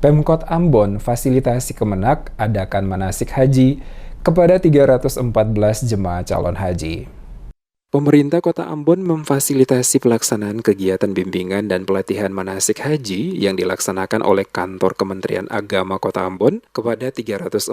Pemkot Ambon fasilitasi Kemenak adakan manasik haji kepada 314 jemaah calon haji. Pemerintah Kota Ambon memfasilitasi pelaksanaan kegiatan bimbingan dan pelatihan manasik haji yang dilaksanakan oleh Kantor Kementerian Agama Kota Ambon kepada 314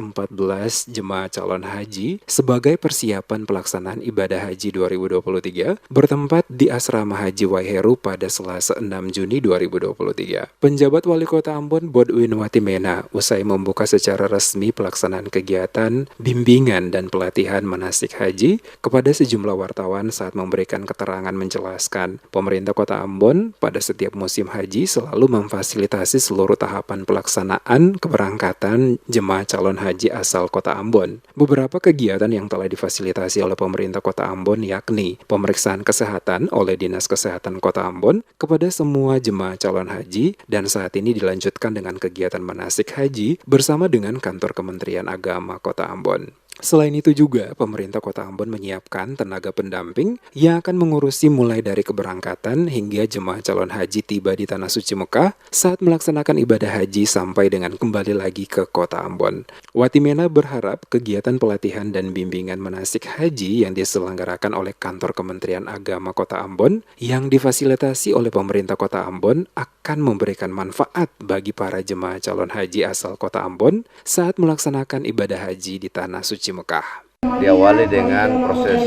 jemaah calon haji sebagai persiapan pelaksanaan ibadah haji 2023 bertempat di Asrama Haji Waiheru pada Selasa 6 Juni 2023. Penjabat Wali Kota Ambon Bodwin Watimena usai membuka secara resmi pelaksanaan kegiatan bimbingan dan pelatihan manasik haji kepada sejumlah wartawan saat memberikan keterangan menjelaskan pemerintah Kota Ambon pada setiap musim haji selalu memfasilitasi seluruh tahapan pelaksanaan keberangkatan jemaah calon haji asal Kota Ambon. Beberapa kegiatan yang telah difasilitasi oleh pemerintah Kota Ambon yakni pemeriksaan kesehatan oleh Dinas Kesehatan Kota Ambon kepada semua jemaah calon haji dan saat ini dilanjutkan dengan kegiatan manasik haji bersama dengan Kantor Kementerian Agama Kota Ambon. Selain itu juga, pemerintah Kota Ambon menyiapkan tenaga pendamping yang akan mengurusi mulai dari keberangkatan hingga jemaah calon haji tiba di Tanah Suci Mekah saat melaksanakan ibadah haji sampai dengan kembali lagi ke Kota Ambon. Watimena berharap kegiatan pelatihan dan bimbingan manasik haji yang diselenggarakan oleh Kantor Kementerian Agama Kota Ambon yang difasilitasi oleh pemerintah Kota Ambon akan memberikan manfaat bagi para jemaah calon haji asal Kota Ambon saat melaksanakan ibadah haji di Tanah Suci Mekah. Diawali dengan proses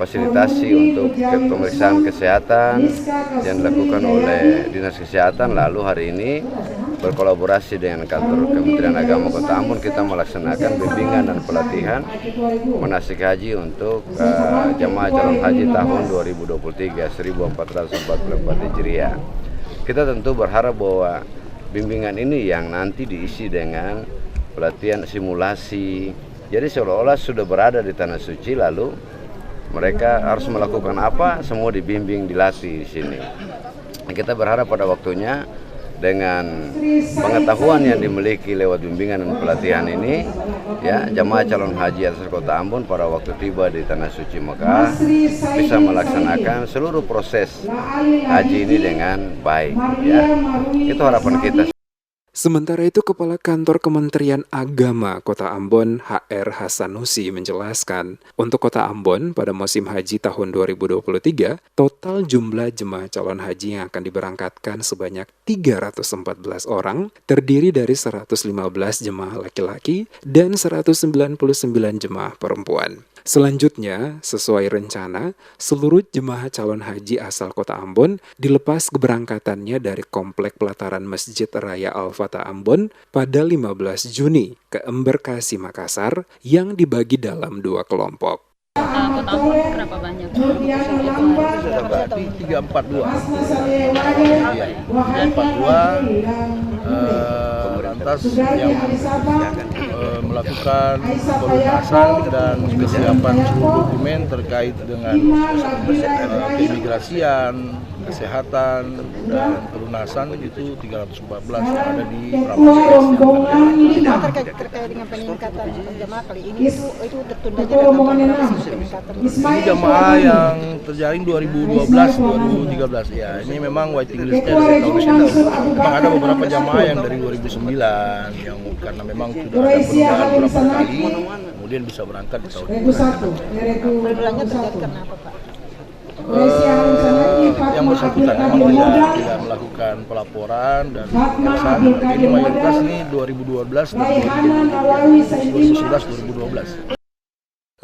fasilitasi untuk pemeriksaan kesehatan yang dilakukan oleh Dinas Kesehatan. Lalu hari ini berkolaborasi dengan Kantor Kementerian Agama Kota Ambon kita melaksanakan bimbingan dan pelatihan manasik haji untuk jemaah calon haji tahun 2023 1444 Hijriah. Kita tentu berharap bahwa bimbingan ini yang nanti diisi dengan pelatihan simulasi. Jadi seolah-olah sudah berada di Tanah Suci, lalu mereka harus melakukan apa, semua dibimbing, dilatih di sini. Kita berharap pada waktunya dengan pengetahuan yang dimiliki lewat bimbingan dan pelatihan ini, ya, jemaah calon haji asal Kota Ambon pada waktu tiba di Tanah Suci Mekah bisa melaksanakan seluruh proses haji ini dengan baik. Ya. Itu harapan kita. Sementara itu, Kepala Kantor Kementerian Agama Kota Ambon, HR Hasanusi, menjelaskan, untuk Kota Ambon pada musim haji tahun 2023, total jumlah jemaah calon haji yang akan diberangkatkan sebanyak 314 orang, terdiri dari 115 jemaah laki-laki dan 199 jemaah perempuan. Selanjutnya, sesuai rencana, seluruh jemaah calon haji asal Kota Ambon dilepas keberangkatannya dari Komplek Pelataran Masjid Raya Al-Fatah Ambon pada 15 Juni ke Embarkasi Makassar yang dibagi dalam 2 kelompok. Kota Ambon berapa banyak? 342. Lantas yang melakukan pelunasan dan kesiapan seluruh dokumen terkait dengan keimigrasian, kesehatan, dan pelunasan itu 314 yang ada di Terkait dengan peningkatan jemaah kali ini itu tertundanya karena peningkatan. Ini jemaah yang terjaring 2012-2013 ya. Ini memang waiting listnya dari tahun ke tahun. Memang ada beberapa jemaah yang dari 2009 yang karena memang sudah ada penundaan beberapa kali, kemudian bisa berangkat di tahun ini. Penundanya terkait karena apa, Pak? Yang bersangkutan memang tidak melakukan pelaporan dan pemeriksaan. Ini mayoritas ini 2012 dan 2011-2012.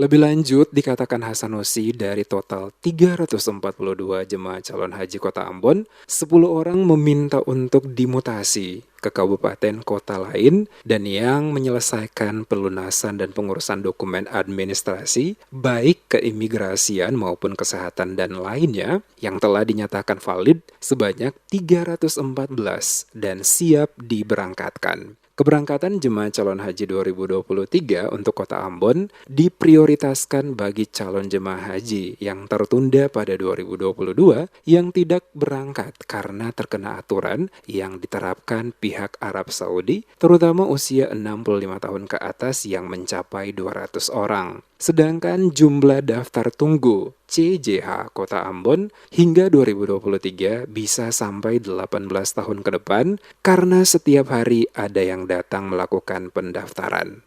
Lebih lanjut, dikatakan Hasanusi dari total 342 jemaah calon haji Kota Ambon, 10 orang meminta untuk dimutasi ke kabupaten kota lain dan yang menyelesaikan pelunasan dan pengurusan dokumen administrasi, baik keimigrasian maupun kesehatan dan lainnya, yang telah dinyatakan valid sebanyak 314 dan siap diberangkatkan. Keberangkatan jemaah calon haji 2023 untuk Kota Ambon diprioritaskan bagi calon jemaah haji yang tertunda pada 2022 yang tidak berangkat karena terkena aturan yang diterapkan pihak Arab Saudi, terutama usia 65 tahun ke atas yang mencapai 200 orang. Sedangkan jumlah daftar tunggu CJH Kota Ambon hingga 2023 bisa sampai 18 tahun ke depan karena setiap hari ada yang datang melakukan pendaftaran.